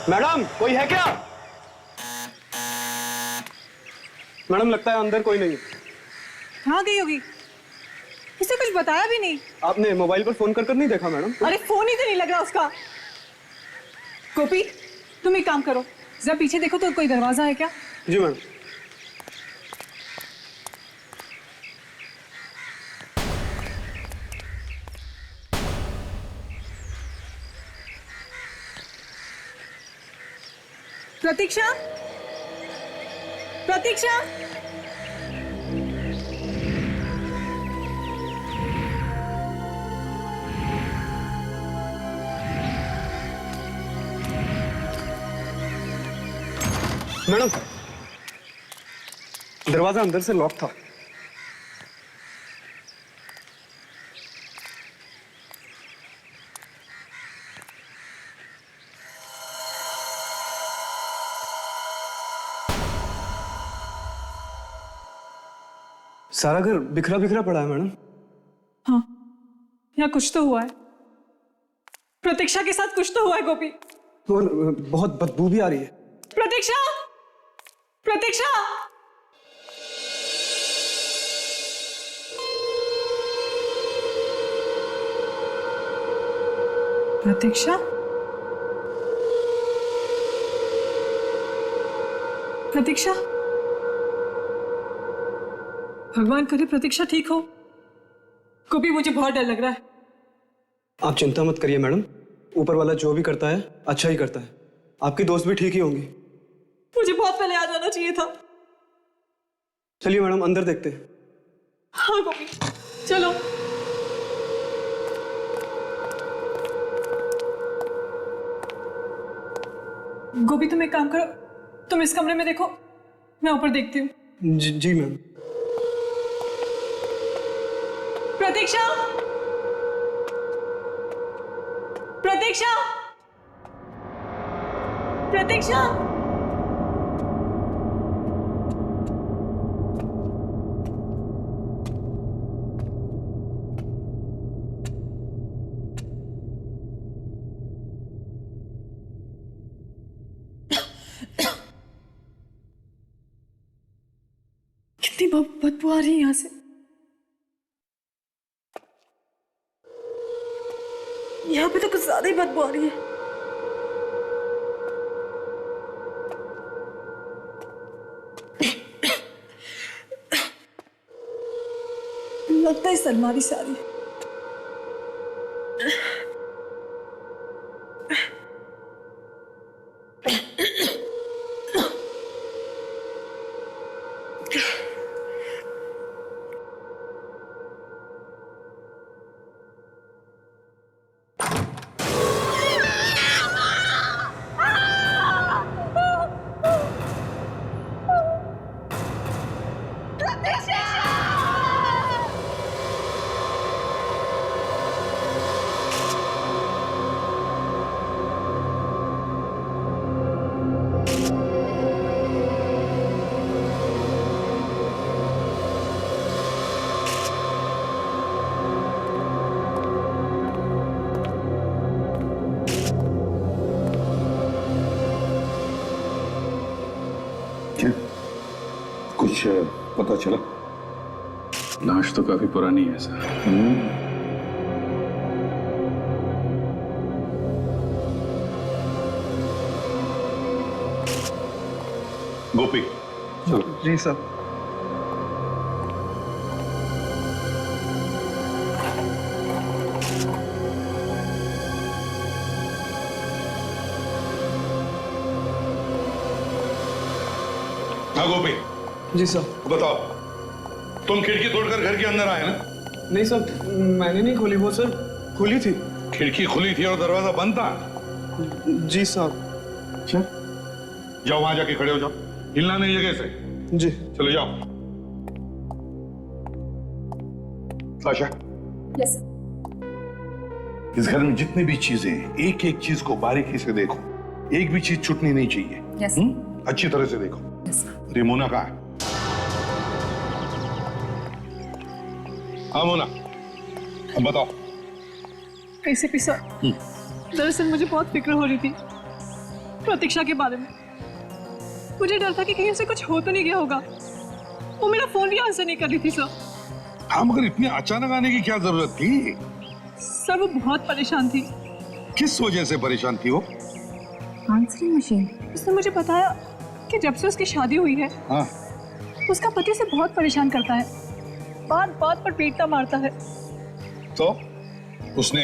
Madam कोई है क्या? मैडम लगता है अंदर कोई नहीं है। कहाँ गई होगी? इसे कुछ बताया भी नहीं। आपने मोबाइल पर फोन कर नहीं देखा मैडम? अरे फोन ही तो नहीं लग रहा उसका। गोपी तुम एक काम करो, जरा पीछे देखो तो कोई दरवाजा है क्या? जी मैडम। प्रतीक्षा, प्रतीक्षा, मैडम दरवाजा अंदर से लॉक था। सारा घर बिखरा बिखरा पड़ा है मैडम। हाँ यहाँ कुछ तो हुआ है। प्रतीक्षा के साथ कुछ तो हुआ है गोपी। और बहुत बदबू भी आ रही है। प्रतीक्षा, प्रतीक्षा, प्रतीक्षा, प्रतीक्षा, भगवान करे प्रतीक्षा ठीक हो। गोपी मुझे बहुत डर लग रहा है। आप चिंता मत करिए मैडम, ऊपर वाला जो भी करता है अच्छा ही करता है। आपकी दोस्त भी ठीक ही होंगी। मुझे बहुत पहले आ जाना चाहिए था। चलिए मैडम अंदर देखते हैं। हाँ गोपी चलो। गोपी तुम एक काम करो, तुम इस कमरे में देखो, मैं ऊपर देखती हूँ। जी मैम। प्रतीक्षा, प्रतीक्षा, प्रतीक्षा, कितनी बदबू आ रही है यहाँ से। यहाँ पे तो कुछ ज्यादा ही बदबू आ रही है। लगता है सलमारी से आ रही है। कुछ पता चला? लाश तो काफी पुरानी है सर। गोपी चलो। जी साहब। हाँ गोपी जी साहब। बताओ, तुम खिड़की तोड़कर घर के अंदर आए ना? नहीं सर, मैंने नहीं खोली, वो सर खुली थी। खिड़की खुली थी और दरवाजा बंद था? जी साहब। अच्छा, जाओ वहां जाके खड़े हो जाओ, हिलना नहीं जगह से। जी। चले जाओ। साशा, यस इस घर में जितनी भी चीजें हैं, एक एक चीज को बारीकी से देखो। एक भी चीज छूटनी नहीं चाहिए। यस अच्छी तरह से देखो। यस। रिमोना कहाँ है? हाँ मोना, अब बताओ। कैसे पिसा? दरअसल मुझे बहुत फिक्र हो रही थी। प्रतीक्षा के बारे में। मुझे डर था कि कहीं उसे कुछ हो तो नहीं गया होगा। वो मेरा फोन भी आंसर नहीं कर रही थी सर। हाँ, मगर इतनी अचानक आने की क्या जरूरत थी? सर वो बहुत परेशान थी। किस वजह से परेशान थी वो? Answering machine. उसने मुझे बताया कि जब से उसकी शादी हुई है, हाँ, उसका पति उसे बहुत परेशान करता है, बात बात पर पीटता मारता है। तो उसने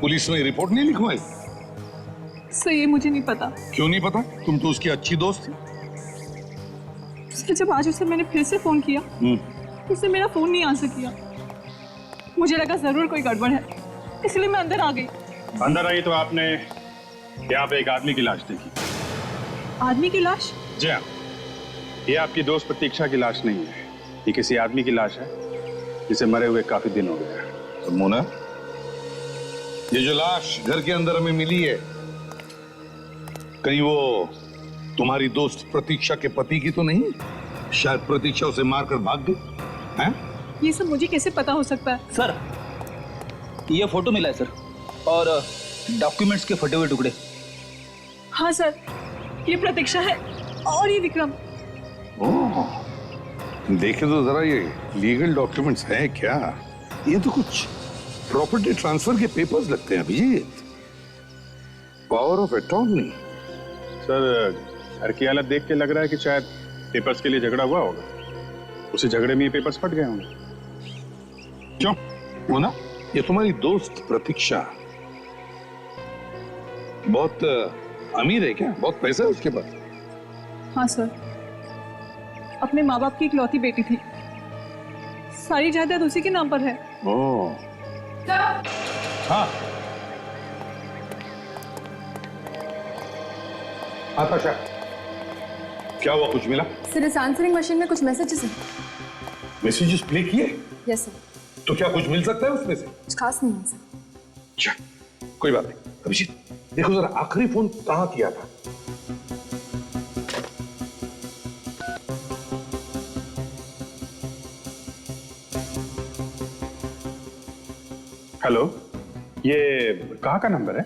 पुलिस में रिपोर्ट नहीं लिखवाई? सर ये मुझे नहीं पता। क्यों नहीं पता? तुम तो उसकी अच्छी दोस्त थी। सर जब आज उसे मैंने फिर से फोन किया, उसने मेरा फोन नहीं आंसर किया। मुझे लगा जरूर कोई गड़बड़ है, इसलिए मैं अंदर आ गई। अंदर आई तो आपने यहाँ पे एक आदमी की लाश देखी। आदमी की लाश? जी हाँ, ये आपकी दोस्त प्रतीक्षा की लाश नहीं है, ये किसी आदमी की लाश है जिसे मरे हुए काफी दिन हो गए हैं। तो मोना, ये जो लाश घर के अंदर हमें मिली है, कहीं वो तुम्हारी दोस्त प्रतीक्षा के पति की तो नहीं? शायद प्रतीक्षा उसे मारकर भाग गई हैं? ये सब मुझे कैसे पता हो सकता है? सर ये फोटो मिला है सर, और डॉक्यूमेंट्स के फटे हुए टुकड़े। हाँ सर, ये प्रतीक्षा है और ये विक्रम। ओह, देखे तो जरा ये लीगल डॉक्यूमेंट्स हैं क्या? ये तो कुछ प्रॉपर्टी ट्रांसफर के पेपर्स लगते हैं Abhijeet. Power of attorney. Sir घर की हालत देख के लग रहा है कि शायद पेपर्स के लिए झगड़ा हुआ होगा, उसी झगड़े में ये पेपर्स फट गए होंगे। क्यों? वो ना, ये तुम्हारी दोस्त प्रतीक्षा बहुत अमीर है क्या? बहुत पैसा है उसके पास? हाँ सर, अपने माँ बाप की इकलौती बेटी थी, सारी जायदाद उसी के नाम पर है। ओह, हाँ आकाशा, क्या हुआ? कुछ मिला? सर इस आंसरिंग मशीन में कुछ मैसेजेस हैं। मैसेजेस प्ले किए? Yes sir. तो क्या कुछ मिल सकता है उसमें से? कुछ खास नहीं है सर। अच्छा, कोई बात नहीं। अभिजीत देखो जरा, आखिरी फोन कहाँ किया था? हेलो, ये कहाँ का नंबर है?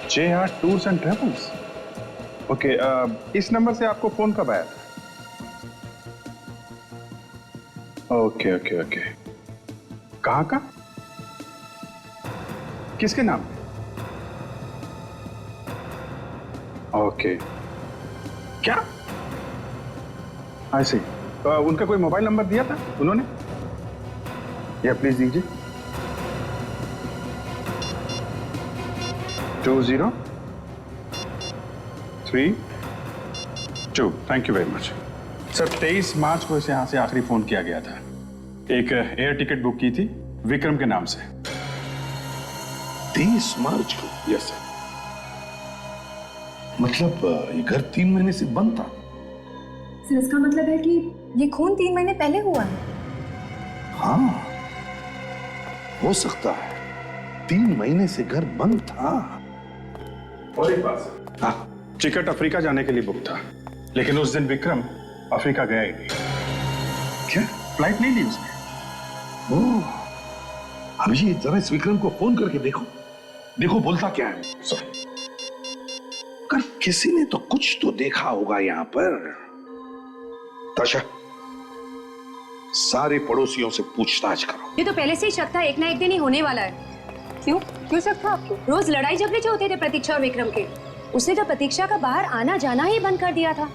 JR tours and travels. Okay, इस नंबर से आपको फोन कब आया था? ओके ओके ओके, कहाँ का? किसके नाम? ओके, क्या? आई सी। उनका कोई मोबाइल नंबर दिया था उन्होंने? या प्लीज दीजिए। 2032। Thank you very much sir. 23 मार्च को इसे यहाँ से आखिरी फोन किया गया था। एक एयर टिकट बुक की थी विक्रम के नाम से। 23 मार्च को? Yes sir. मतलब ये घर 3 महीने से बंद था? सर इसका मतलब है कि ये खून 3 महीने पहले हुआ है। हाँ, हो सकता है 3 महीने से घर बंद था। और एक बात सर, हाँ, टिकट अफ्रीका जाने के लिए बुक था, लेकिन उस दिन विक्रम अफ्रीका गया ही नहीं। क्या? फ्लाइट नहीं ली उसने। ओह, अभिजीत जरा इस विक्रम को फोन करके देखो, देखो बोलता क्या है। कर किसी ने तो कुछ तो देखा होगा यहाँ पर। ताशा, सारे पड़ोसियों से पूछताछ करो। ये तो पहले से ही शक था, एक ना एक दिन ही होने वाला है। क्यों क्यों शक था आपको? रोज लड़ाई झगड़े जो होते थे प्रतीक्षा और विक्रम के, उसने तो प्रतीक्षा का बाहर आना जाना ही बंद कर दिया था।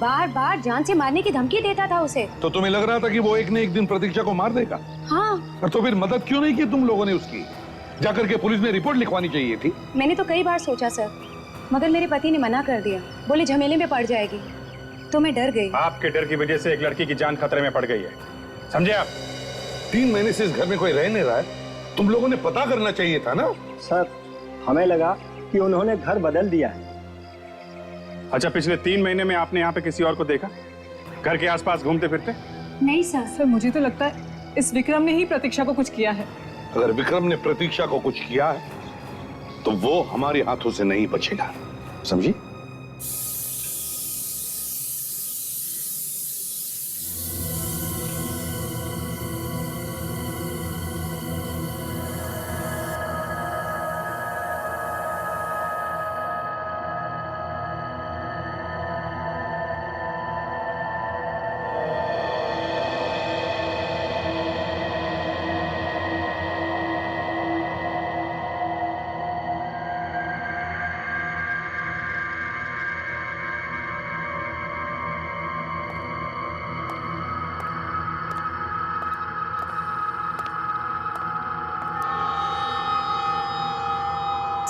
बार बार जान से मारने की धमकी देता था उसे। तो तुम्हें लग रहा था कि वो एक न एक दिन प्रतीक्षा को मार देगा? हाँ, और तो फिर मदद क्यों नहीं की तुम लोगों ने उसकी? जाकर के पुलिस में रिपोर्ट लिखवानी चाहिए थी। मैंने तो कई बार सोचा सर, मगर मेरे पति ने मना कर दिया, बोले झमेले में पड़ जाएगी। तो मैं डर गई। आपके डर की वजह से एक लड़की की जान खतरे में पड़ गई है, समझे आप? 3 महीने से इस घर में कोई रह नहीं रहा है, तुम लोगों ने पता करना चाहिए था ना। सर हमें लगा कि उन्होंने घर बदल दिया है। अच्छा, पिछले 3 महीने में आपने यहाँ पे किसी और को देखा घर के आसपास घूमते फिरते? नहीं सर। सर मुझे तो लगता है इस विक्रम ने ही प्रतीक्षा को कुछ किया है। अगर विक्रम ने प्रतीक्षा को कुछ किया है तो वो हमारे हाथों से नहीं बचेगा, समझी?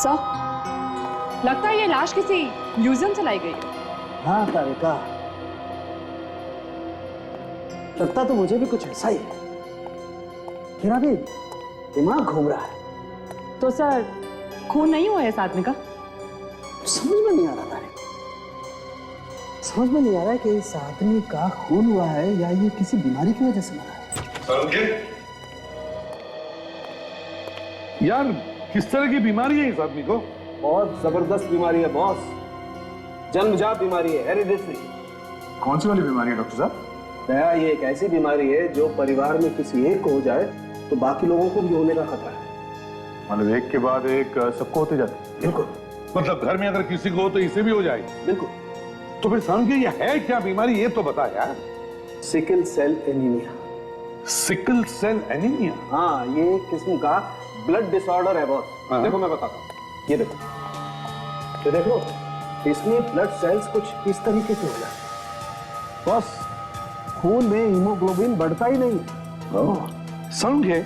सर, लगता है ये लाश किसी म्यूजियम से लाई गई है। हाँ तारिका, लगता तो मुझे भी कुछ ऐसा ही है। मेरा भी दिमाग घूम रहा है। तो सर, खून नहीं हुआ है इस आदमी का? समझ में नहीं आ रहा तारिका, समझ में नहीं आ रहा है कि इस आदमी का खून हुआ है या ये किसी बीमारी की वजह से मरा है। यार, किस तरह की बीमारी है इस आदमी को? बहुत जबरदस्त बीमारी है बॉस, जन्मजात बीमारी है, हेरिडिटरी। कौन सी वाली बीमारी है डॉक्टर साहब? दया, ये एक ऐसी बीमारी है जो परिवार में किसी एक को हो जाए तो बाकी लोगों को भी होने का खतरा है। मतलब एक के बाद एक सबको होते जाते हैं? बिल्कुल। मतलब घर में अगर किसी को हो तो इसे भी हो जाएगी? बिल्कुल। तो फिर समझिए ये है क्या बीमारी, ये तो बता यार। Sickle cell anaemia. Sickle cell anaemia? हाँ, ये एक किस्म का ब्लड डिसऑर्डर है बॉस। देखो मैं बताता हूँ, ये देखो, ये देखो, इसमें ब्लड सेल्स कुछ इस तरीके से हो जाते हैं बॉस। खून में हीमोग्लोबिन बढ़ता ही नहीं। समझे?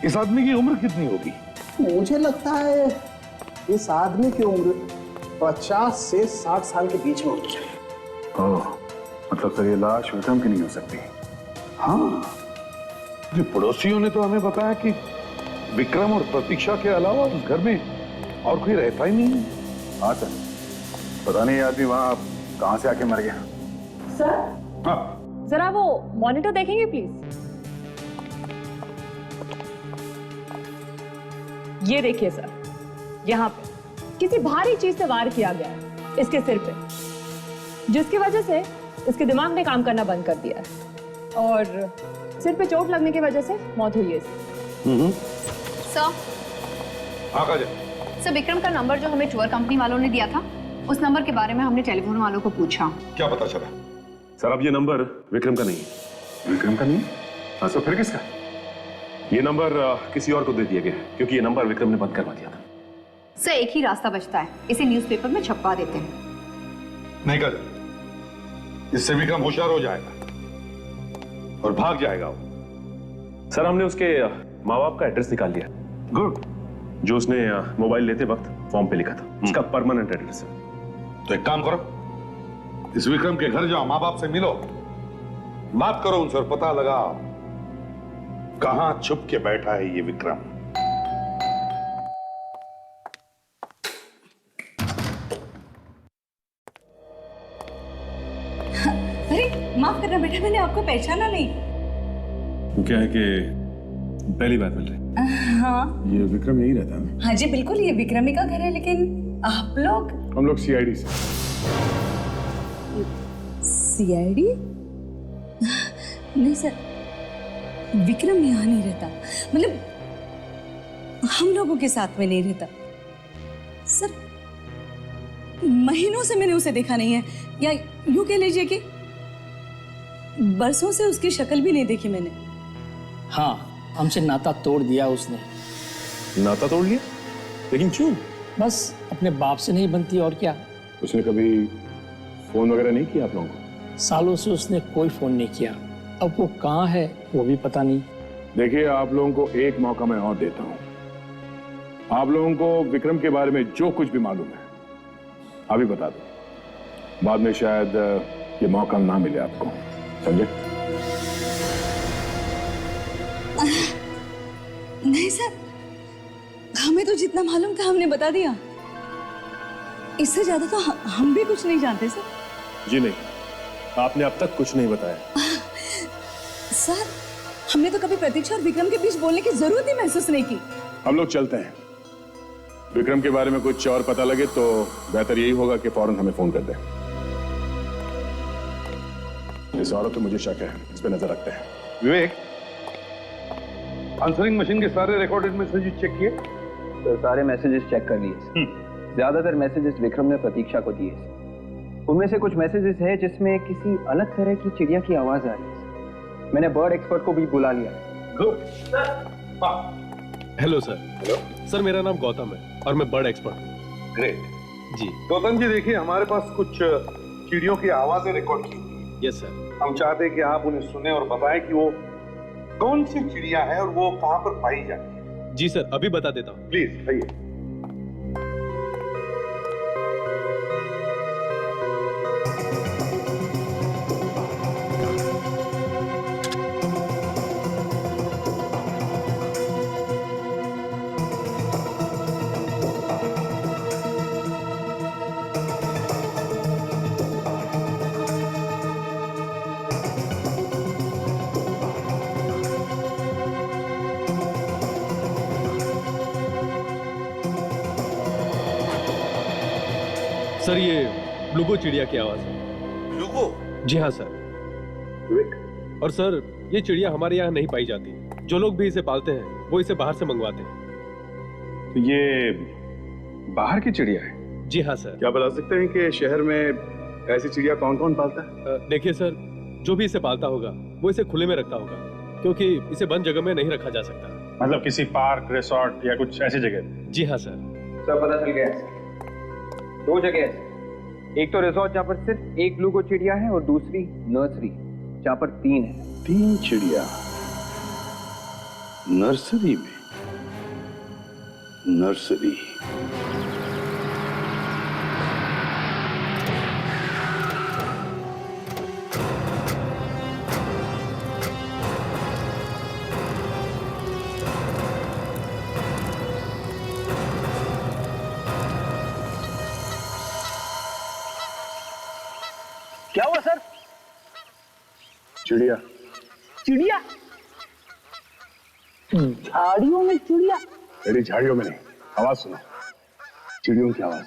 इस आदमी की उम्र कितनी होगी? मुझे लगता है इस आदमी की उम्र 50 से 60 साल के बीच में होनी चाहिए। ओह, मतलब सर ये लाश विक्रम की नहीं हो सकती। हाँ, जो पड़ोसियों ने तो हमें बताया कि विक्रम और प्रतीक्षा के अलावा उस घर में और कोई रहता ही नहीं है। हाँ सर, पता नहीं ये आदमी वहां कहां से आके मर गया। सर, हाँ, जरा वो मॉनिटर देखेंगे प्लीज। ये देखिए सर, यहाँ पे किसी भारी चीज से वार किया गया है इसके सिर पे, जिसकी वजह से इसके दिमाग ने काम करना बंद कर दिया है और सिर पे चोट लगने की वजह से मौत हुई है इसकी। सर, सर, विक्रम का नंबर जो हमें टूर कंपनी वालों ने दिया था, उस नंबर के बारे में हमने टेलीफोन वालों को पूछा। क्या पता चला? सर, अब ये नंबर विक्रम का नहीं है। विक्रम का नहीं? हाँ, तो फिर किसका? ये नंबर किसी और को दे दिया गया है, क्योंकि ये नंबर विक्रम ने बंद करवा दिया था। सर, एक ही रास्ता बचता है, इसे न्यूज़पेपर में छपवा देते हैं। नहीं कर, इससे विक्रम होशियार हो जाएगा और भाग जाएगा वो। सर, हमने उसके माँ बाप का एड्रेस निकाल लिया। गुड। जो उसने मोबाइल लेते वक्त फॉर्म पे लिखा था, उसका परमानेंट एड्रेस है। तो एक काम करो, इस विक्रम के घर जाओ, माँ बाप से मिलो, बात करो उनसे और पता लगाओ कहां छुप के बैठा है ये विक्रम। अरे माफ करना बेटा, मैंने आपको पहचाना नहीं। क्या है कि पहली बार मिल रहे। हाँ ये विक्रम यही रहता है? हाँ जी बिल्कुल, ये विक्रमी का घर है, लेकिन आप लोग? हम लोग सीआईडी से। सीआईडी? नहीं सर, विक्रम यहाँ नहीं रहता, मतलब हम लोगों के साथ में नहीं रहता सर। महीनों से मैंने उसे देखा नहीं है, या यूं कह लीजिए कि बरसों से उसकी शक्ल भी नहीं देखी मैंने। हाँ, हमसे नाता तोड़ दिया उसने। नाता तोड़ लिया? लेकिन क्यों? बस अपने बाप से नहीं बनती और क्या। उसने कभी फोन वगैरह नहीं किया आप लोगों को? सालों से उसने कोई फोन नहीं किया, अब वो कहाँ है वो भी पता नहीं। देखिए, आप लोगों को एक मौका मैं और देता हूं। आप लोगों को विक्रम के बारे में जो कुछ भी मालूम है अभी बता दो, बाद में शायद ये मौका ना मिले आपको, समझे? नहीं सर, हमें तो जितना मालूम था हमने बता दिया, इससे ज्यादा तो हम भी कुछ नहीं जानते सर। जी नहीं, आपने अब तक कुछ नहीं बताया। सर, हमने तो कभी प्रतीक्षा और विक्रम के बीच बोलने की जरूरत ही महसूस नहीं की। हम लोग चलते हैं। विक्रम के बारे में कुछ और पता लगे तो बेहतर यही होगा कि फौरन हमें फोन कर दें। इस औरत पे मुझे शक है, इस पे नजर रखते हैं। विवेक, आंसरिंग मशीन के सारे रिकॉर्डेड मैसेजेस चेक किए? तो सारे मैसेजेस चेक कर लिए। ज्यादातर मैसेजेस विक्रम ने प्रतीक्षा को दिए। उनमें से कुछ मैसेजेस है जिसमें किसी अलग तरह की चिड़िया की आवाज आ रही है। मैंने बर्ड एक्सपर्ट को भी बुला लिया। Good. Hello sir. Hello sir, मेरा नाम गौतम है और मैं बर्ड एक्सपर्ट हूँ। ग्रेट जी। गौतम जी, देखिए हमारे पास कुछ चिड़ियों की आवाजें रिकॉर्ड की हुई। Yes sir. हम चाहते हैं कि आप उन्हें सुने और बताएं कि वो कौन सी चिड़िया है और वो कहाँ पर पाई जाती है। जी सर, अभी बता देता हूँ। प्लीज आइए। सर ये ब्लूगो चिड़िया की आवाज है। ब्लूगो? जी हाँ सर। और सर ये चिड़िया हमारे यहाँ नहीं पाई जाती। जो लोग भी इसे पालते हैं वो इसे बाहर से मंगवाते हैं। तो ये बाहर की चिड़िया है? जी हाँ सर। क्या बता सकते हैं कि शहर में ऐसी चिड़िया कौन कौन पालता है? देखिए सर, जो भी इसे पालता होगा वो इसे खुले में रखता होगा, क्योंकि इसे बंद जगह में नहीं रखा जा सकता। मतलब किसी पार्क, रिसोर्ट या कुछ ऐसी जगह? जी हाँ सर। सब पता चल गया है। 2 जगह है, एक तो रिसोर्ट जहाँ पर सिर्फ एक ब्लूगो चिड़िया है और दूसरी नर्सरी जहाँ पर 3 है। 3 चिड़िया नर्सरी में? नर्सरी? क्या हुआ सर? चिड़िया। चिड़िया? झाड़ियों में चिड़िया? मेरी झाड़ियों में नहीं, आवाज सुनो, चिड़ियों की आवाज।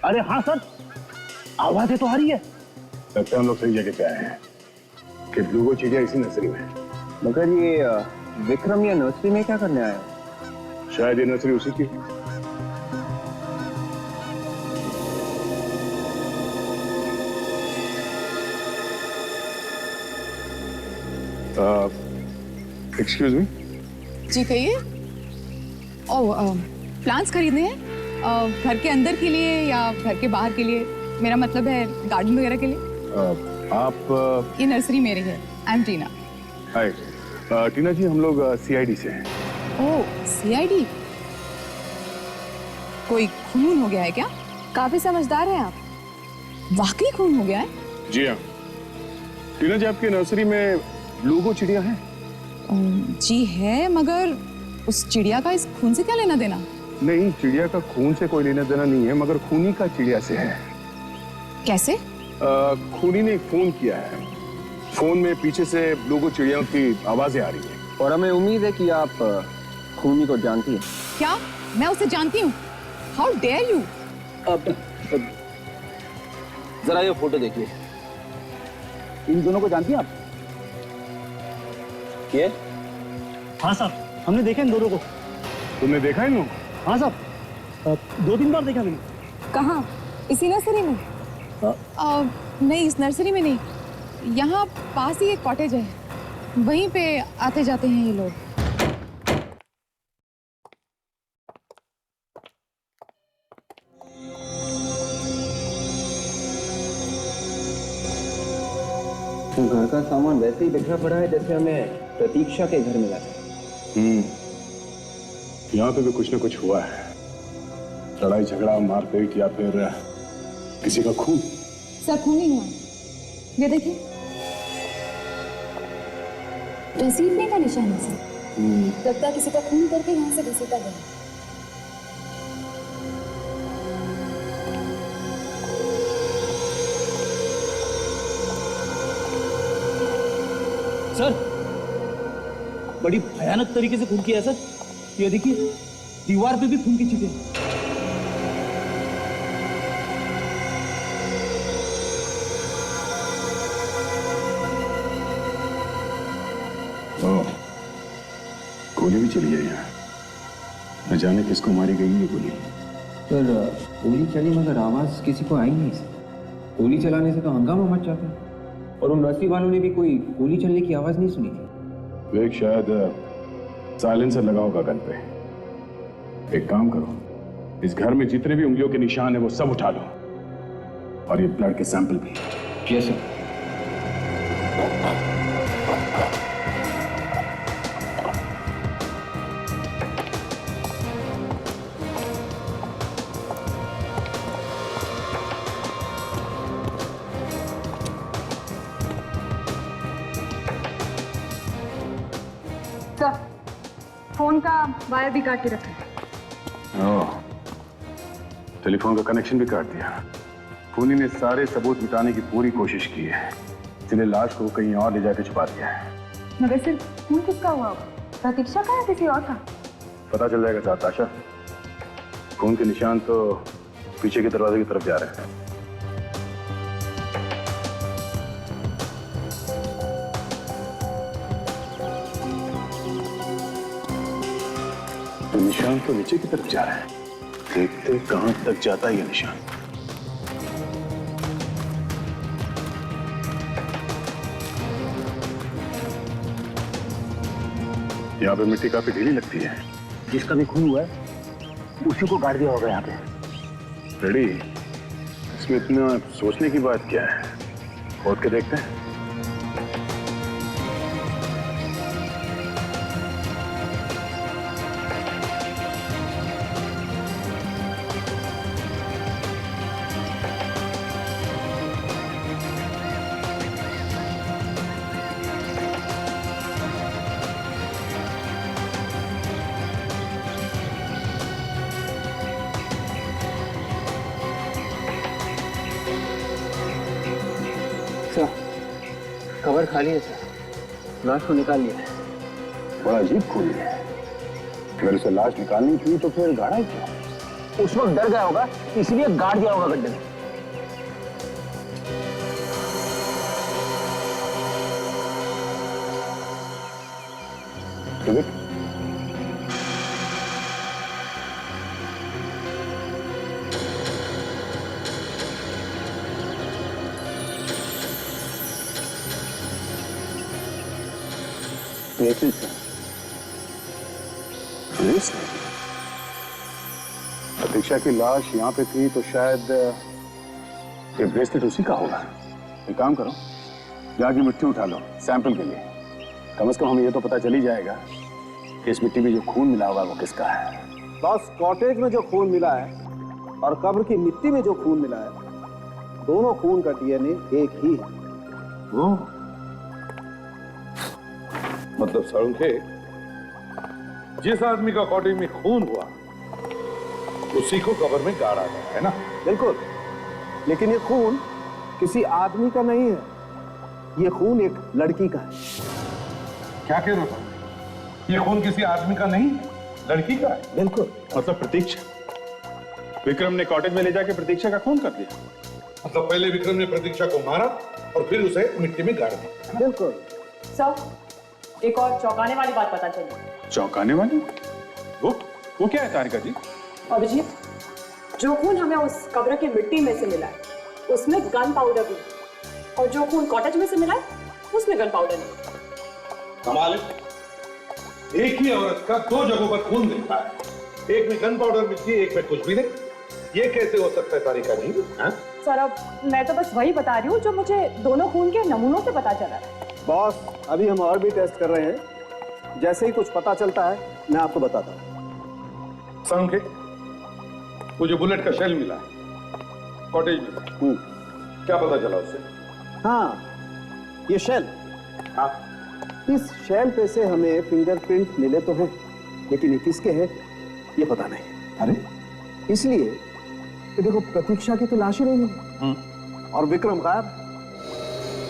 अरे हाँ सर, आवाजें तो आ रही है। लगता है हम लोग सही जगह पे आए हैं कि ब्लूगो चिड़िया इसी नर्सरी में है। मगर ये विक्रम ये नर्सरी में क्या करने आया? शायद ये नर्सरी उसी की। Excuse me. जी कहिए। ओह, प्लांट्स खरीदने हैं? घर के अंदर के लिए या घर के बाहर के लिए? मेरा मतलब है गार्डन वगैरह के लिए। आप? ये नर्सरी मेरी है। आई एम टीना। हाय टीना जी, हम लोग सीआईडी से हैं। ओह, सीआईडी? कोई खून हो गया है क्या? काफी समझदार हैं आप। वाकई खून हो गया है? जी हाँ। टीना जी, आपकी नर्सरी में ब्लूगो चिड़िया है? जी है, मगर उस चिड़िया का इस खून से क्या लेना देना? नहीं, चिड़िया का खून से कोई लेना देना नहीं है, मगर खूनी का चिड़िया से है। कैसे? खूनी ने एक फोन किया है। फोन में पीछे से ब्लूगो चिड़ियों की आवाजें आ रही है। और हमें उम्मीद है कि आप खूनी को जानती हैं। क्या मैं उसे जानती हूँ? How dare you! जरा ये फोटो देखिए। इन दोनों को जानती हैं आप? ये? हाँ साहब, हमने देखा इन दोनों को। तुमने देखा इन लोगों? हाँ साहब, 2-3 बार देखा मैंने। कहाँ? इसी नर्सरी में? नहीं, इस नर्सरी में नहीं। यहाँ पास ही एक कॉटेज है, वहीं पे आते जाते हैं ये लोग। तो घर का सामान वैसे ही बिखरा पड़ा है जैसे हमें प्रतीक्षा के घर मिला था। यहाँ पे भी कुछ ना कुछ हुआ है। लड़ाई झगड़ा, मारपीट या फिर किसी का खून। सर, खून ही हुआ। ये देखिए, घसीटने का निशान है सर। लगता है किसी का खून करके यहाँ से घसीटा गया। सर, बड़ी भयानक तरीके से खून किया है सर। ये देखिए, दीवार पे भी खून की छींटे। गोली भी चली है यहाँ। न जाने किसको मारी गई ये गोली। सर, गोली चली मगर आवाज किसी को आई नहीं सर। गोली चलाने से तो हंगामा मच जाता है। और उन नर्सरी वालों ने भी कोई गोली चलने की आवाज नहीं सुनी थी। वे शायद साइलेंसर लगा होगा गन पे। एक काम करो, इस घर में जितने भी उंगलियों के निशान है वो सब उठा लो, और ये ब्लड के सैंपल भी। Yes sir. फोन का वायर भी काट के रखा है। ओह, टेलीफोन का कनेक्शन भी काट दिया। खूनी ने सारे सबूत मिटाने की पूरी कोशिश की है, इसलिए लाश को कहीं और ले जाकर छुपा दिया है। मगर सिर्फ खून किसका हुआ होगा? प्रतीक्षा का या किसी और का? पता चल जाएगा साथ आशा। खून के निशान तो पीछे के दरवाजे की तरफ जा रहे हैं। तो निशान तो नीचे की तरफ जा रहा है। देखते कहां तक जाता है ये निशान। यहाँ पे मिट्टी काफी ढीली लगती है। जिसका भी खून हुआ है उसी को गाड़ दिया होगा यहाँ पे। रेडी, इसमें इतना सोचने की बात क्या है? खोद के देखते हैं। कवर खाली है सर, लाश को निकाल लिया है। बड़ा अजीब खून है। अगर उसे लाश निकालनी थी तो फिर गाड़ा ही क्यों? उस वक्त डर गया होगा इसलिए गाड़ दिया होगा गड्ढे में। प्रतीक्षा की लाश यहाँ पे थी तो शायद ये ब्रेसलेट उसी का होगा। एक काम करो, जाके मिट्टी उठा लो सैंपल के लिए। कम से कम हमें ये तो पता चल ही जाएगा कि इस मिट्टी में जो खून मिला होगा वो किसका है। बस कॉटेज में जो खून मिला है और कब्र की मिट्टी में जो खून मिला है, दोनों खून का डीएनए एक ही है। मतलब सड़ुंखे, जिस आदमी का कॉटेज में खून हुआ उसी को कब्र में गाड़ा गया है ना? बिल्कुल, लेकिन ये खून किसी आदमी का नहीं है, ये खून एक लड़की का है। क्या कह रहे हो? ये खून किसी आदमी का नहीं, लड़की का है? बिल्कुल। मतलब प्रतीक्षा, विक्रम ने कॉटेज में ले जाके प्रतीक्षा का खून कर दिया। मतलब पहले विक्रम ने प्रतीक्षा को मारा और फिर उसे मिट्टी में गाड़ दिया। बिल्कुल। सर, एक और चौंकाने वाली बात पता चली। चौंकाने वाली? वो क्या है तारिका जी? अभिजीत, जो खून हमें उस कब्र की मिट्टी में से मिला है उसमें गन पाउडर भी, और जो खून कॉटेज में से मिला है उसमें गन पाउडर नहीं। कमाल है, एक ही औरत का दो जगहों पर खून मिलता है, एक में गन पाउडर मिलती है, एक में कुछ भी नहीं। ये कैसे हो सकता है तारिका जी? सर, अब मैं तो बस वही बता रही हूँ जो मुझे दोनों खून के नमूनों से पता चला है। बॉस, अभी हम और भी टेस्ट कर रहे हैं, जैसे ही कुछ पता चलता है मैं आपको बताता हूँ। संखे, वो जो बुलेट का शेल मिला कॉटेज में, क्या पता चला उससे? हाँ, ये शेल। हाँ, इस शेल पे से हमें फिंगरप्रिंट मिले तो हैं, लेकिन ये किसके हैं ये पता नहीं। अरे इसलिए कि देखो, प्रतीक्षा की तो लाश ही नहीं मिली और विक्रम गायब।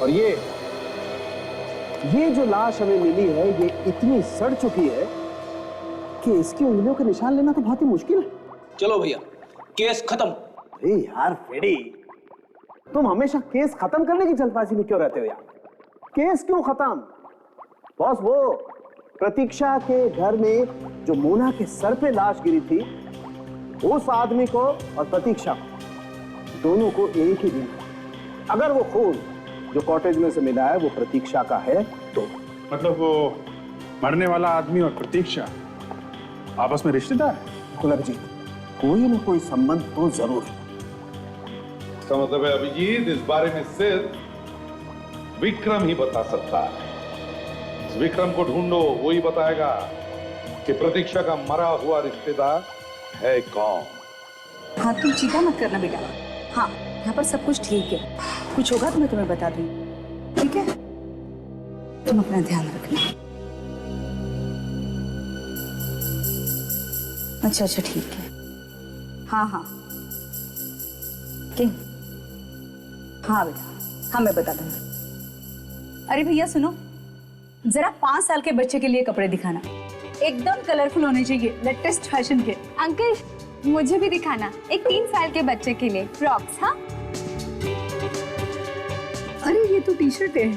और ये जो लाश हमें मिली है ये इतनी सड़ चुकी है कि इसकी उंगलियों के निशान लेना तो बहुत ही मुश्किल है। चलो भैया, केस खत्म। अरे यार फ्रेडी, तुम हमेशा केस खत्म करने की जल्दबाजी में क्यों रहते हो यार? केस क्यों खत्म? बॉस, वो प्रतीक्षा के घर में जो मोना के सर पे लाश गिरी थी, उस आदमी को और प्रतीक्षा को, दोनों को एक ही दिन, अगर वो खून जो कॉटेज में से मिला है वो प्रतीक्षा का है तो। मतलब वो मरने वाला आदमी और प्रतीक्षा आपस में रिश्तेदार है? अभिजीत, कोई ना कोई संबंध तो जरूर है। इसका मतलब है अभिजीत, इस बारे में सिर्फ विक्रम ही बता सकता है। इस विक्रम को ढूंढो, वो ही बताएगा कि प्रतीक्षा का मरा हुआ रिश्तेदार है कौन। हाँ, तुम चिंता मत करना बेटा। हाँ, यहाँ पर सब कुछ ठीक है, कुछ होगा तो मैं तुम्हें बता दूंगी, ठीक है? तुम अपना ध्यान रखना। अच्छा, ठीक है। हाँ, किंग, हाँ बेटा, हाँ मैं बता दूंगी। अरे भैया सुनो, जरा 5 साल के बच्चे के लिए कपड़े दिखाना। एकदम कलरफुल होने चाहिए, लेटेस्ट फैशन के। अंकल मुझे भी दिखाना, एक 3 साल के बच्चे के लिए फ्रॉक्स। हाँ अरे ये तो टी शर्ट है।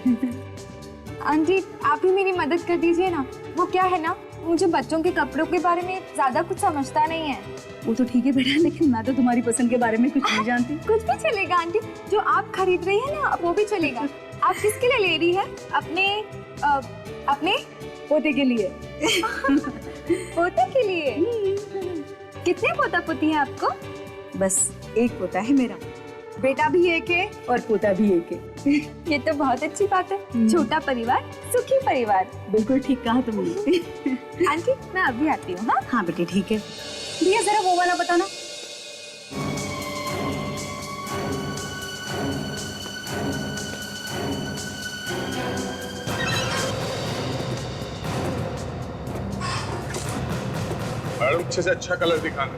आंटी आप ही मेरी मदद कर दीजिए ना। वो क्या है ना, मुझे बच्चों के कपड़ों के बारे में ज्यादा कुछ समझता नहीं है। वो तो ठीक है बेटा, लेकिन मैं तो तुम्हारी पसंद के बारे में कुछ नहीं जानती। कुछ भी चलेगा आंटी, जो आप खरीद रही है ना वो भी चलेगा। आप किसके लिए ले रही है? अपने पोते के लिए। पोते के लिए? कितने पोता पोती है आपको? बस एक पोता है मेरा, बेटा भी एक है और पोता भी एक है। ये तो बहुत अच्छी बात है। छोटा परिवार सुखी परिवार। बिल्कुल ठीक कहा तुमने। आंटी मैं अभी आती हूँ। हाँ हाँ बेटे ठीक है। भैया जरा वो वाला बताना। मैडम अच्छे से अच्छा कलर दिखाना,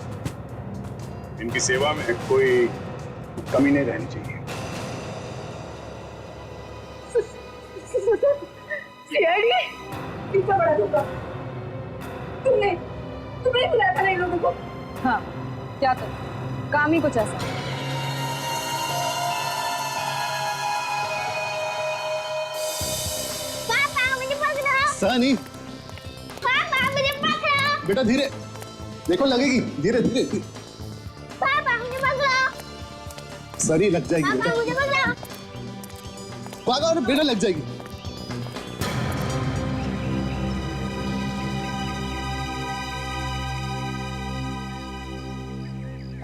इनकी सेवा में कोई कमी नहीं रहनी चाहिए। इतना बड़ा धोखा तुमने बुलाया था इन लोगों को। हाँ क्या करूं, काम ही कुछ ऐसा। पापा मुझे पकड़ो। सनी पापा मुझे पकड़ो। बेटा धीरे, देखो लगेगी, धीरे धीरे। पापा मुझे पकड़ो। सनी लग जाएगी पापा बेटा। मुझे पकड़ो। भागो और बेटा लग जाएगी।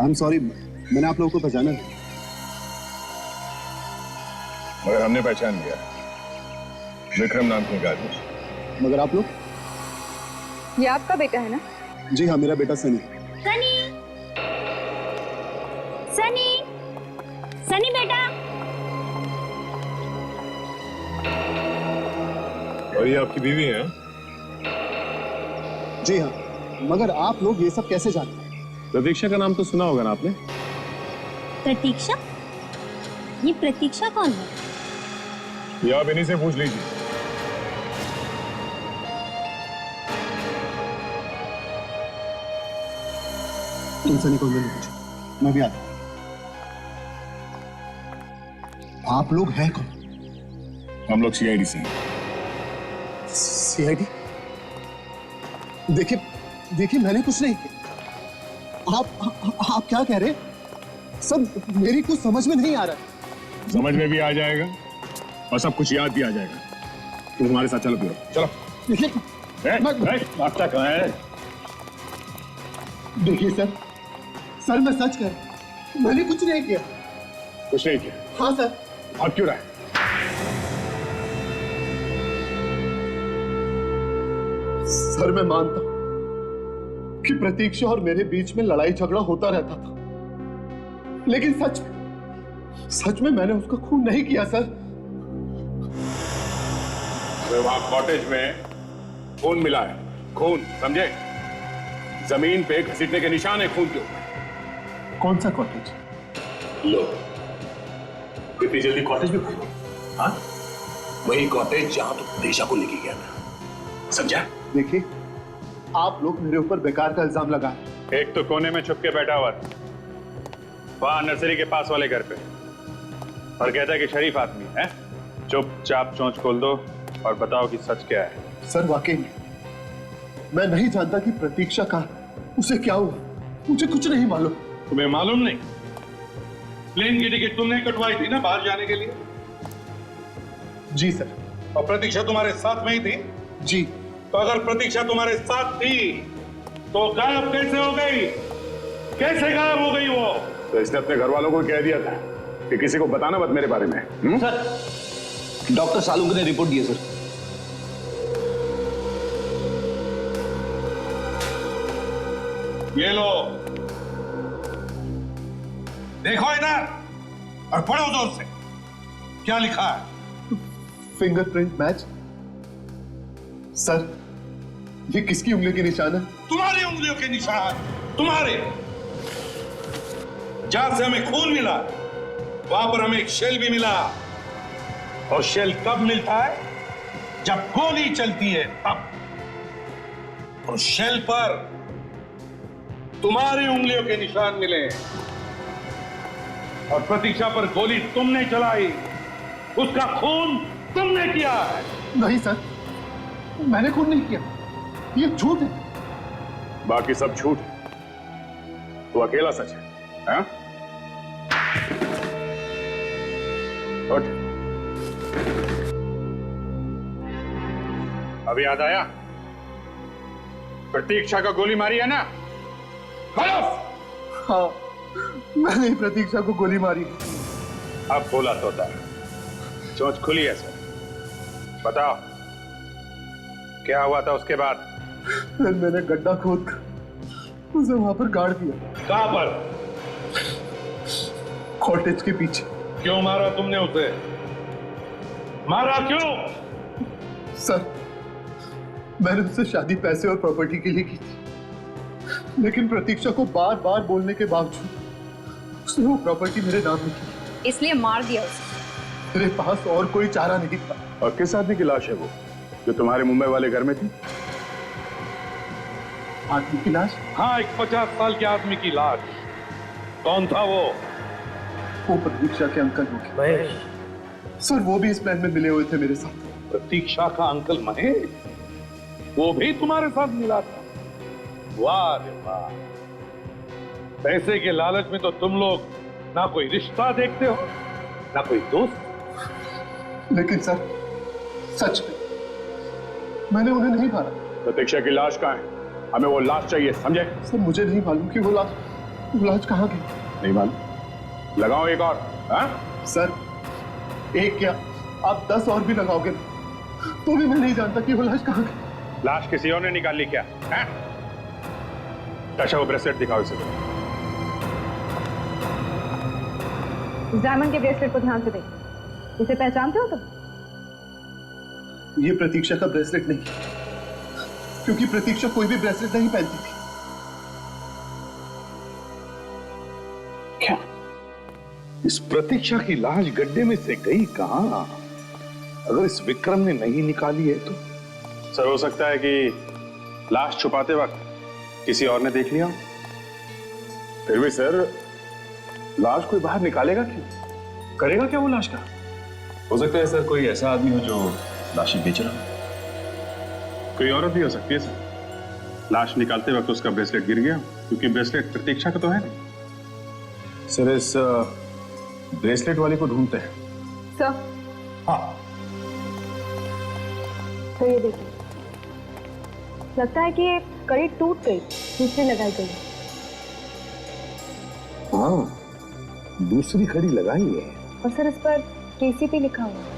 आई एम सॉरी, मैंने आप लोगों को पहचाना नहीं। मगर हमने पहचान लिया, विक्रम नाम के गाड़ी। मगर आप लोग? ये आपका बेटा है ना? जी हाँ, मेरा बेटा सनी। सनी सनी सनी बेटा। और ये आपकी बीवी है? जी हाँ, मगर आप लोग ये सब कैसे जानते हैं? प्रतीक्षा का नाम तो सुना होगा ना आपने? प्रतीक्षा? ये प्रतीक्षा कौन है? ये आप इन्हीं से पूछ लीजिए। तुम सनी को मिल लीजिए, मैं भी आता हूँ। आप लोग हैं कौन? हम लोग सीआईडी से हैं। सीआईडी? देखिए देखिए, मैंने कुछ नहीं किया। आप क्या कह रहे हैं? सब मेरी कुछ समझ में नहीं आ रहा। समझ में भी आ जाएगा और सब कुछ याद भी आ जाएगा। तुम हमारे साथ चलो, चलो। आपका कहाँ है? देखिए सर मैं सच कह रहा हूं, मैंने कुछ नहीं किया। कुछ नहीं किया? हाँ सर। भाग क्यों रहा है? सर मैं मानता हूं कि प्रतीक्षा और मेरे बीच में लड़ाई झगड़ा होता रहता था, लेकिन सच में मैंने उसका खून नहीं किया सर। वहां कॉटेज में खून मिला है, खून, समझे? जमीन पे घसीटने के निशान है खून के ऊपर। कौन सा कॉटेज? लो, इतनी जल्दी कॉटेज में घूमो? हाँ, वही कॉटेज जहां तुम प्रतीक्षा को लेके गया था, समझा? देखिए, आप लोग मेरे ऊपर बेकार का इल्जाम लगा। एक तो कोने में छुप के बैठा हुआ था वहां नर्सरी के पास वाले घर पे, और कहता है कि शरीफ आदमी है। चुपचाप चोंच खोल दो और बताओ कि सच क्या है। सर वाकई में मैं नहीं जानता कि प्रतीक्षा कहाँ, उसे क्या हुआ, मुझे कुछ नहीं मालूम। तुम्हें मालूम नहीं? प्लेन की टिकट तुमने कटवाई थी ना बाहर जाने के लिए? जी सर। और प्रतीक्षा तुम्हारे साथ में ही थी? जी। तो अगर प्रतीक्षा तुम्हारे साथ थी तो गायब कैसे हो गई? कैसे गायब हो गई वो? तो इसने अपने घर वालों को कह दिया था कि किसी को बताना मत मेरे बारे में। सर, डॉक्टर सालुंके ने रिपोर्ट दी है सर। ये लो, देखो इधर और पढ़ो जोर से। क्या लिखा है? Fingerprint match. सर, ये किसकी उंगली के निशान है? तुम्हारी उंगलियों के निशान, तुम्हारे। जहां से हमें खून मिला वहां पर हमें एक शेल भी मिला, और शेल कब मिलता है? जब गोली चलती है तब। और शेल पर तुम्हारी उंगलियों के निशान मिले और प्रतीक्षा पर गोली तुमने चलाई, उसका खून तुमने किया है। नहीं सर, मैंने खून नहीं किया, ये झूठ है। बाकी सब झूठ है, तो अकेला सच है, हाँ? उठ। अभी याद आया, प्रतीक्षा को गोली मारी है ना? हाँ, मैंने ही प्रतीक्षा को गोली मारी। अब बोला तोता, चोंच खुली है सर। बताओ क्या हुआ था उसके बाद? फिर मैंने गड्ढा खोद कर उसे वहां पर गाड़ दिया। कहां पर? कॉटेज के पीछे। क्यों मारा तुमने उसे? मारा क्यों? सर, मैंने उससे शादी पैसे और प्रॉपर्टी के लिए की थी, लेकिन प्रतीक्षा को बार बार बोलने के बावजूद उसने वो प्रॉपर्टी मेरे नाम में की, इसलिए मार दिया उसे। मेरे पास और कोई चारा नहीं था। और किस आदमी की लाश है वो जो तुम्हारे मुंबई वाले घर में थी? आदमी की लाश? हाँ, एक 50 साल के आदमी की लाश। कौन था वो? वो प्रतीक्षा के अंकल होंगे। सर, वो भी इस प्लान में मिले हुए थे मेरे साथ। प्रतीक्षा का अंकल महेश, वो भी तुम्हारे साथ मिला था? वाह रे वाह। पैसे के लालच में तो तुम लोग ना कोई रिश्ता देखते हो, ना कोई दोस्त। लेकिन सर, सच में मैंने उन्हें नहीं मारा। प्रतीक्षा की लाश कहाँ है? हमें वो लाश चाहिए, समझे? सर, मुझे नहीं मालूम कि वो लाश कहाँ गई। नहीं मालूम? लगाओ एक और। हाँ? सर, एक क्या आप 10 और भी लगाओगे तो भी मैं नहीं जानता कि वो लाश कहाँ गई। लाश किसी और ने निकाल ली क्या? अच्छा, वो ब्रेसलेट दिखाओ इसे। इस डायमंड के ब्रेसलेट को ध्यान से देख, इसे पहचानते हो तुम? ये प्रतीक्षा का ब्रेसलेट नहीं, क्योंकि प्रतीक्षा कोई भी ब्रेसलेट नहीं पहनती थी। क्या इस प्रतीक्षा की लाश गड्ढे में से गई कहां? अगर इस विक्रम ने नहीं निकाली है तो? सर, हो सकता है कि लाश छुपाते वक्त किसी और ने देख लिया। फिर भी सर, लाश कोई बाहर निकालेगा क्यों? करेगा क्या वो लाश का? हो सकता है सर कोई ऐसा आदमी हो जो लाशें बेच रहा हो। कोई औरत भी हो सकती है सर। लाश निकालते वक्त उसका ब्रेसलेट गिर गया, क्योंकि ब्रेसलेट प्रतीक्षा का तो है नहीं। सर, इस ब्रेसलेट वाले को ढूंढते हैं। सर, हाँ। तो ये देखिए, लगता है कि ये कड़ी टूट गई, दूसरी लगाई गई। हाँ, दूसरी कड़ी लगाई है। और सर, इस पर केसीपी लिखा हुआ है।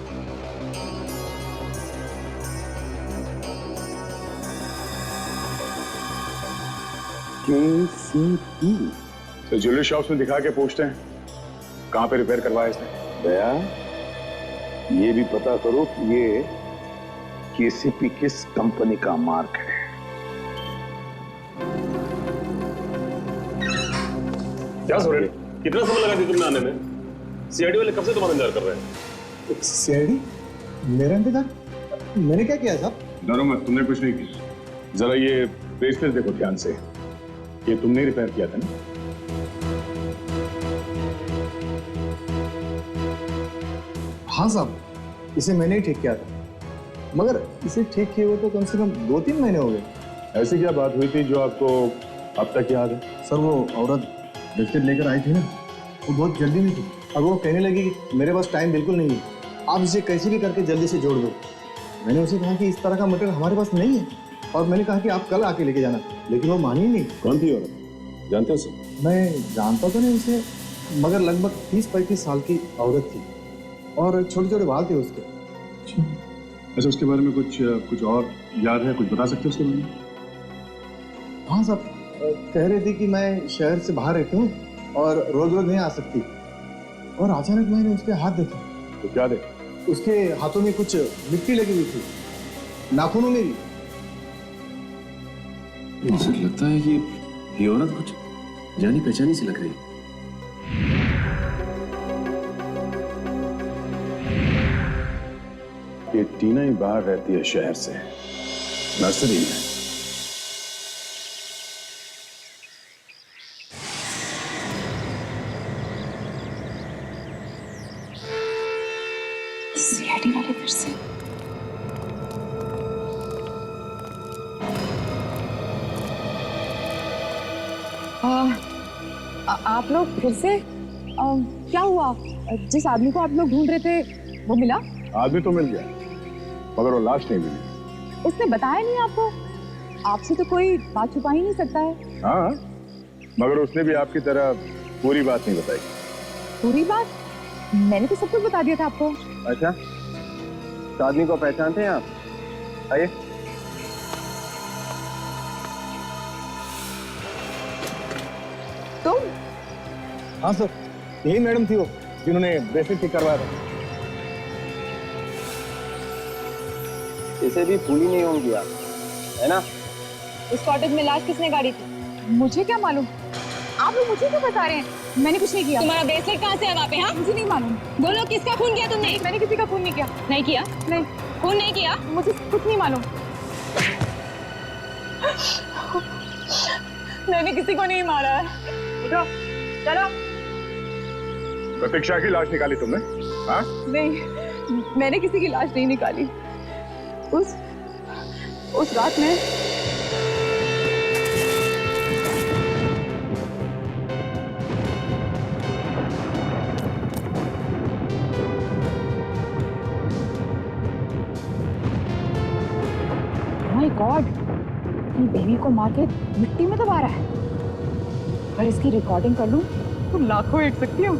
केसीपी? तो ज्वेलरी शॉप्स में दिखा के पूछते हैं कहां पे रिपेयर करवाया इसने। दया, ये भी पता करो कि ये केसीपी किस कंपनी का मार्क है। क्या सोरेन, कितना समय लगा दी तुमने आने में? सीआईडी वाले कब से तुम्हारा इंतजार कर रहे हैं? सीआईडी? मेरा इंतजार? मैंने क्या किया साहब? डरो मत, तुमने कुछ नहीं किया। जरा ये ब्रेसलेट देखो ध्यान से, ये तुमने रिपेयर किया था ना? हाँ साहब, इसे मैंने ही ठीक किया था, मगर इसे ठीक किए हुए तो कम से कम 2-3 महीने हो गए। ऐसी क्या बात हुई थी जो आपको अब तक याद है? सर, वो औरत ब्रेसलेट लेकर आई थी ना, वो बहुत जल्दी में थी। अब वो कहने लगी कि मेरे पास टाइम बिल्कुल नहीं है, आप इसे कैसे भी करके जल्दी से जोड़ दो। मैंने उसे कहा कि इस तरह का मटेरियल हमारे पास नहीं है, और मैंने कहा कि आप कल आके लेके जाना, लेकिन वो मानी नहीं। कौन थी औरत, जानते हो उसे? मैं जानता तो नहीं उसे, मगर लगभग 30-35 साल की औरत थी और छोटे छोटे बाल थे उसके। अच्छा, उसके बारे में कुछ और याद है? कुछ बता सकते हो उसके बारे में? हाँ साहब, कह रही थी कि मैं शहर से बाहर रहती हूँ और रोज रोज नहीं आ सकती, और अचानक मैंने उसके हाथ देखे। तो क्या देखा? उसके हाथों में कुछ मिट्टी लगी हुई थी, नाखूनों में भी। मुझे लगता है कि ये औरत कुछ जानी पहचानी सी लग रही है। ये टीना ही बाहर रहती है शहर से, नर्सरी में। सीआईडी वाले फिर से। आप लोग फिर से क्या हुआ? जिस आदमी को आप लोग ढूंढ रहे थे वो मिला? आदमी तो मिल गया, मगर वो लाश नहीं मिली। उसने बताया नहीं आपको? आपसे तो कोई बात छुपा ही नहीं सकता है। हाँ, मगर उसने भी आपकी तरह पूरी बात नहीं बताई। पूरी बात? मैंने तो सब कुछ बता दिया था आपको। अच्छा, तो आदमी को पहचानते हैं आप? आइए। तुम? हाँ सर, यही मैडम थी वो जिन्होंने ब्रेसलेट ठीक करवाया था। इसे भी भूली नहीं होंगी आप, है ना? इस कॉटेज में लाश किसने गाड़ी थी? मुझे क्या मालूम? आप लोग मुझे क्यों बता रहे हैं? मैंने कुछ नहीं किया। तुम्हारा ब्रेसलेट कहाँ से है वहाँ पे? हाँ, मुझे नहीं मालूम। बोलो, किसका खून किया तुमने? मैंने किसी का खून नहीं किया। नहीं किया? नहीं। खून नहीं किया? मुझे कुछ नहीं मालूम। मैंने किसी को नहीं मारा है। उठो, चलो। प्रतीक्षा की लाश निकाली तुमने? हाँ? नहीं, मैंने किसी की लाश नहीं निकाली। उस रात में माय गॉड, अपनी बेबी को मार के मिट्टी में दबा रहा है। अगर इसकी रिकॉर्डिंग कर लूं तो लाखों हिट सकती हूँ।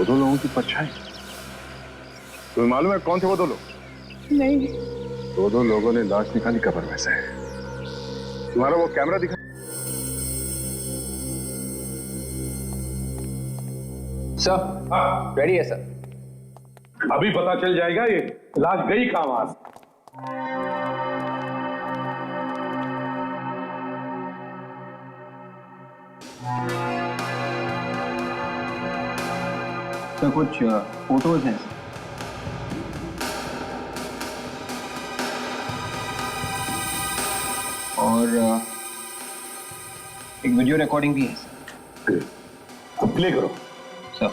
दो लोगों की परछाई। तुम्हें मालूम है कौन थे वो दो लोग? नहीं। दो लोगों ने लाश निकाली कब्र में से। तुम्हारा वो कैमरा दिखा। सर, रेडी है सर। अभी पता चल जाएगा ये लाश गई कहां वहां से। तो कुछ फोटोज हैं और एक वीडियो रिकॉर्डिंग भी है। अब प्ले करो सर।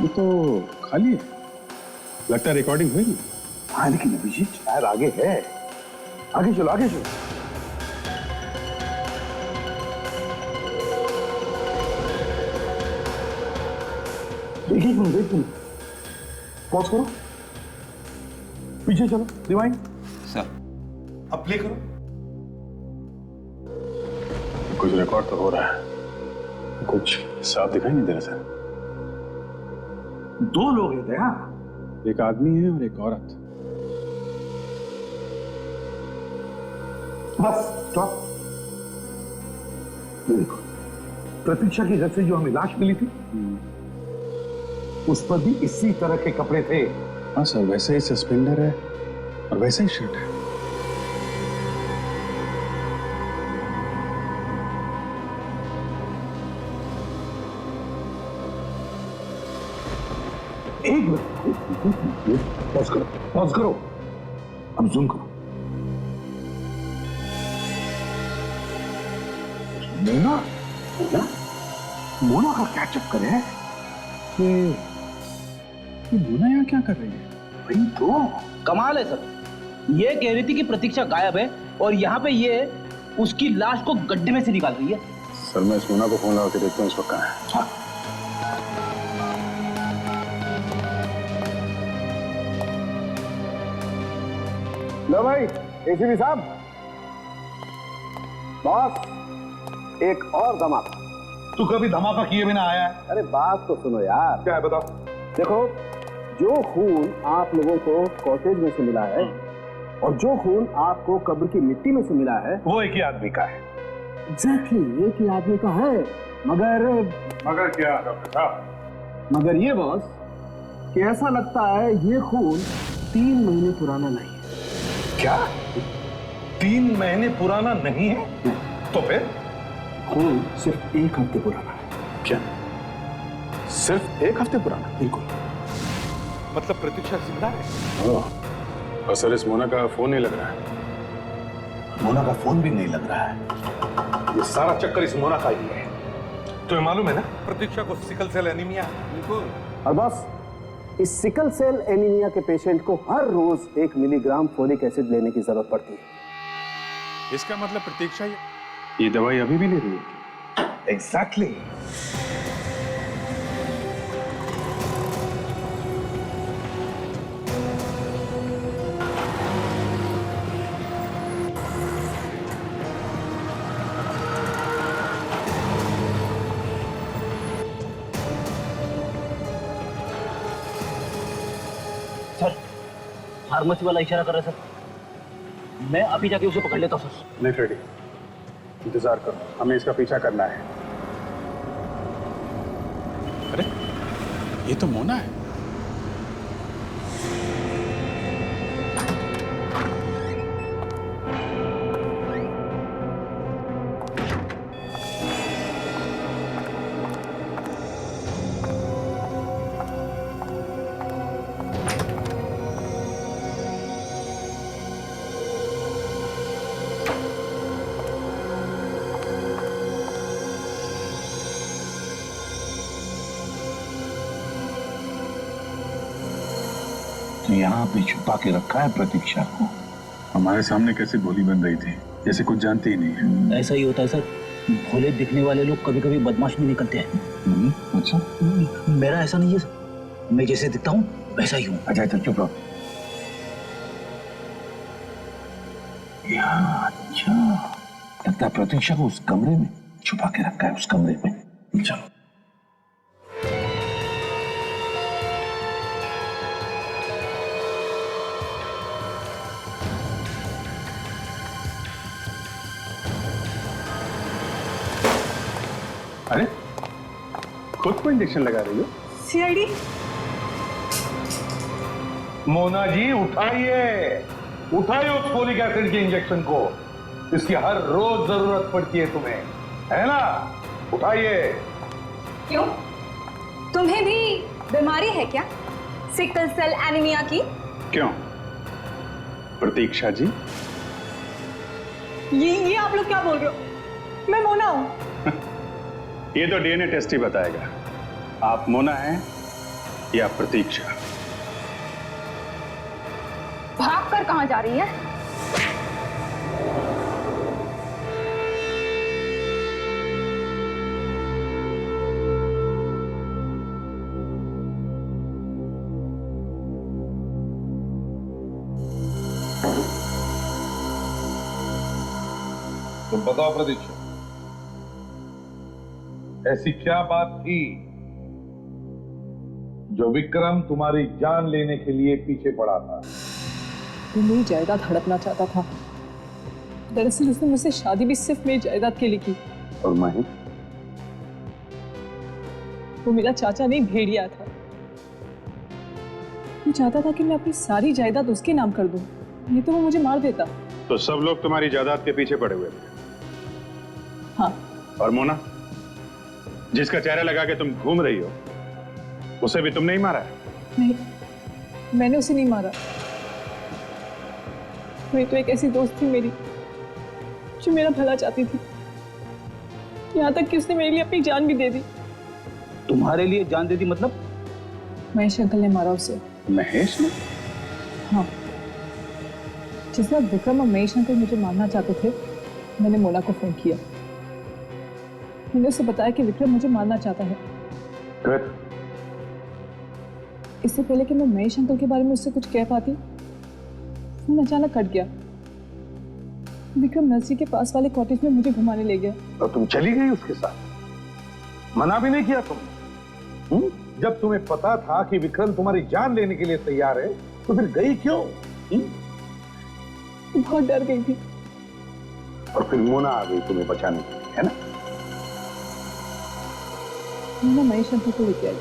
ये तो खाली है, लगता है रिकॉर्डिंग हुई नहीं। हाँ, लेकिन अभिजीत शायद आगे है। आगे चलो, आगे चलो। देखिए, पॉज करो, पीछे चलो, रिवाइंड। सर, अब प्ले करो। कुछ रिकॉर्ड तो हो रहा है, कुछ साफ दिखाई नहीं दे रहा सर। दो लोग हैं दया, एक आदमी है और एक औरत। Bus stop. देखो, प्रतीक्षा के घर से जो हमें लाश मिली थी उस पर भी इसी तरह के कपड़े थे। हाँ सर, वैसे ही सस्पेंडर है और वैसा ही शर्ट है। एक मिनट, पॉज करो, पॉज करो। अब जूम करो। मोना, मोना, मोना का क्या चक्कर है? ये मोना यहाँ क्या कर रही है? वही तो कमाल है सर। ये कह रही थी कि प्रतीक्षा गायब है और यहाँ पे ये उसकी लाश को गड्ढे में से निकाल रही है। सर, मैं इस मोना को फोन लगा के देखता हूँ इस वक्त कहाँ है। हाँ। लो भाई एसीपी साहब, बॉस एक और धमाका। तू कभी धमाका किए बिना आया है? अरे बात तो सुनो यार। क्या है बताओ। देखो, जो खून आप लोगों को कॉटेज में से मिला है और जो खून आपको कब्र की मिट्टी में से मिला है वो एक ही आदमी का है। एग्जैक्टली एक ही आदमी का है। मगर क्या डॉक्टर साहब? मगर ये बॉस कि ऐसा लगता है ये खून 3 महीने पुराना नहीं है। क्या 3 महीने पुराना नहीं है? तो फिर खून सिर्फ 1 हफ्ते पुराना है। क्या सिर्फ 1 हफ्ते पुराना? बिल्कुल। मतलब प्रतीक्षा जिंदा है? और सर इस मोना का फोन नहीं लग रहा है। मोना का फोन भी नहीं लग रहा है। ये सारा चक्कर इस मोना का ही है। तुम्हें मालूम है ना प्रतीक्षा को सिकल सेल एनीमिया। बिल्कुल। और बस इस सिकल सेल एनीमिया के पेशेंट को हर रोज 1 मिलीग्राम फोलिक एसिड लेने की जरूरत पड़ती है। इसका मतलब प्रतीक्षा ये दवाई अभी भी ले रही है? एग्जैक्टली। फार्मेसी वाला इशारा कर रहा है सर। मैं अभी जाके उसे पकड़ लेता हूँ सर। नहीं फ्रेडी, इंतजार करो, हमें इसका पीछा करना है। अरे ये तो मोना है। यहाँ पे छुपा के रखा है प्रतीक्षा को। हमारे सामने कैसे गोली बन रही थी, जैसे कुछ जानते ही नहीं है। ऐसा ही होता है सर, भोले दिखने वाले लोग कभी कभी बदमाश भी निकलते हैं। अच्छा, मेरा ऐसा नहीं है सर, मैं जैसे दिखता हूँ वैसा ही हूँ। अच्छा चुप रहो। अच्छा, लगता है प्रतीक्षा को उस कमरे में छुपा के रखा है, उस कमरे में। चलो अरे खुद को इंजेक्शन लगा रही हो? सीआईडी। मोना जी उठाइए, उठाइए उस फोलिक एसिड के इंजेक्शन को। इसकी हर रोज जरूरत पड़ती है तुम्हें, है ना? उठाइए। क्यों, तुम्हें भी बीमारी है क्या, सिकल सेल एनीमिया की? क्यों प्रतीक्षा जी? ये आप लोग क्या बोल रहे हो? मैं मोना हूं। ये तो डीएनए टेस्ट ही बताएगा आप मोना हैं या प्रतीक्षा। भाग कर कहां जा रही है? तुम बताओ प्रतीक्षा, ऐसी क्या बात थी जो विक्रम तुम्हारी जान लेने के लिए पीछे पड़ा था? वो मेरी जायदाद हड़पना चाहता था। दरअसल उसने मुझसे शादी भी सिर्फ मेरी जायदाद के लिए की। और माही? वो मेरा चाचा नहीं, भेड़िया था। वो चाहता था कि मैं अपनी सारी जायदाद उसके नाम कर दूं, नहीं तो वो मुझे मार देता। तो सब लोग तुम्हारी जायदाद के पीछे पड़े हुए थे? हाँ। और मोना, जिसका चेहरा लगा के तुम घूम रही हो, उसे भी तुमने ही मारा है? नहीं, मैंने उसे नहीं मारा। वही तो एक ऐसी दोस्त थी मेरी जो मेरा भला चाहती थी, यहाँ तक कि उसने मेरे लिए अपनी जान भी दे दी। तुम्हारे लिए जान दे दी मतलब? महेश अंकल ने मारा उसे। महेश ने? हाँ, जिस वक्त विक्रम और महेश अंकल मुझे मारना चाहते थे, मैंने मोना को फोन किया। मैंने उसे बताया कि विक्रम मुझे मारना चाहता है। फिर? इससे पहले कि मैं महेश अंकल के बारे में उससे कुछ कह पाती, फोन अचानक कट गया। विक्रम नर्सरी के पास वाले कॉटेज में मुझे घुमाने ले गया। और तुम चली गई उसके साथ? मना भी नहीं किया तुम? जब तुम्हें पता था कि विक्रम तुम्हारी जान लेने के लिए तैयार है तो फिर गई क्यों? बहुत डर गई थी। और फिर मोना आ गई तुम्हें बचाने के लिए, है ना? मैं महेश अंकल को लेके आई।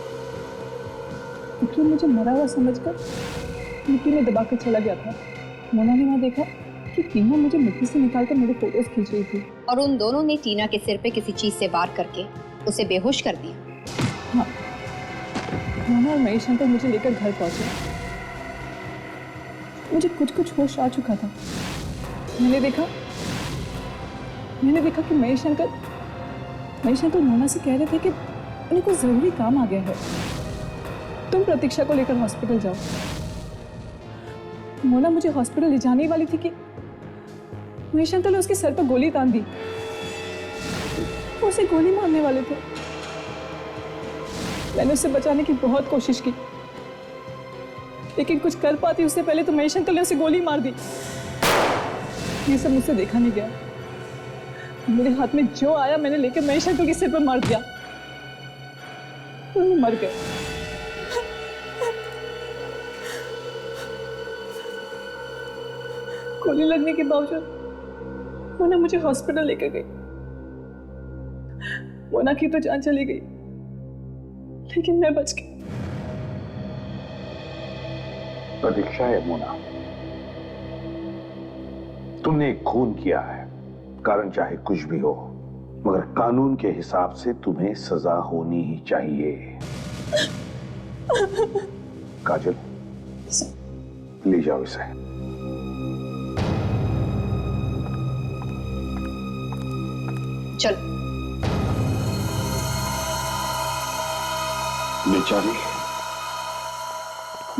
विक्रम मुझे मरा हुआ समझकर मिट्टी में दबाकर चला गया था। मोना ने वहां देखा कि टीना मुझे मिट्टी से निकालकर मेरे फोटोज खींच रही थी। और उन दोनों ने टीना के सिर पे किसी चीज से वार करके उसे बेहोश कर दिया। हाँ, मोना और महेश अंकल मुझे लेकर घर पहुंचे। मुझे कुछ होश आ चुका था। मैंने देखा कि महेश अंकल मोना से कह रहे थे कि उन्हें कोई जरूरी काम आ गया है, तुम प्रतीक्षा को लेकर हॉस्पिटल जाओ। मोना मुझे हॉस्पिटल ले जाने वाली थी कि महेश अंकल ने उसके सर पर गोली तान दी। वो उसे गोली मारने वाले थे। मैंने उसे बचाने की बहुत कोशिश की, लेकिन कुछ कर पाती उससे पहले तो महेश अंकल ने उसे गोली मार दी। ये सब मुझसे देखा नहीं गया। मेरे हाथ में जो आया मैंने लेकर महेश अंकल के सिर पर मार दिया। वो मर गए। गोली लगने के बावजूद मोना मुझे हॉस्पिटल लेकर गई। मोना की तो जान चली गई, लेकिन मैं बच गई। प्रतीक्षा है मोना, तुमने एक खून किया है। कारण चाहे कुछ भी हो, मगर कानून के हिसाब से तुम्हें सजा होनी ही चाहिए। काजल, ले जाओ इसे। चलो। बेचारी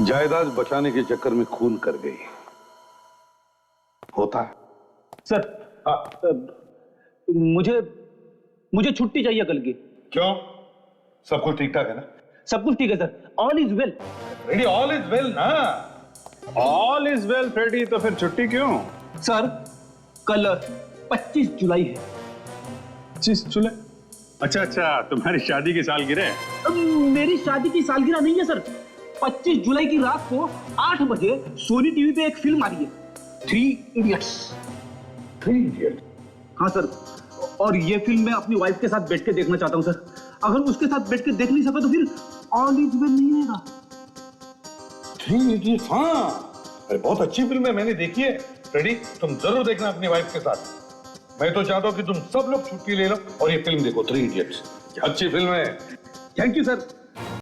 जायदाद बचाने के चक्कर में खून कर गई। होता है सर। मुझे छुट्टी चाहिए कल की। क्यों? सब कुछ ठीक ठाक है ना? सब कुछ ठीक है sir. All is well. Ready, all is well ना? ऑल इज वेल फ्रेडी, तो फिर छुट्टी क्यों? सर, कल 25 जुलाई है। 25 जुलाई? अच्छा, तुम्हारी शादी की सालगिरह? मेरी शादी की सालगिरह नहीं है सर। 25 जुलाई की रात को 8 बजे सोनी टीवी पे एक फिल्म आ रही है, 3 इडियट्स। 3 इडियट्स? हाँ सर, और ये फिल्म मैं अपनी वाइफ के साथ बैठ के देखना चाहता हूँ सर। अगर उसके साथ बैठ के देख नहीं सका तो फिर ऑल इज वेल नहीं रहेगा। 3 इडियट्स? हाँ, अरे बहुत अच्छी फिल्म है, मैंने देखी है। रेडी, तुम जरूर देखना अपनी वाइफ के साथ। मैं तो चाहता हूँ कि तुम सब लोग छुट्टी ले लो और ये फिल्म देखो, 3 इडियट्स। अच्छी फिल्म है। Thank you sir.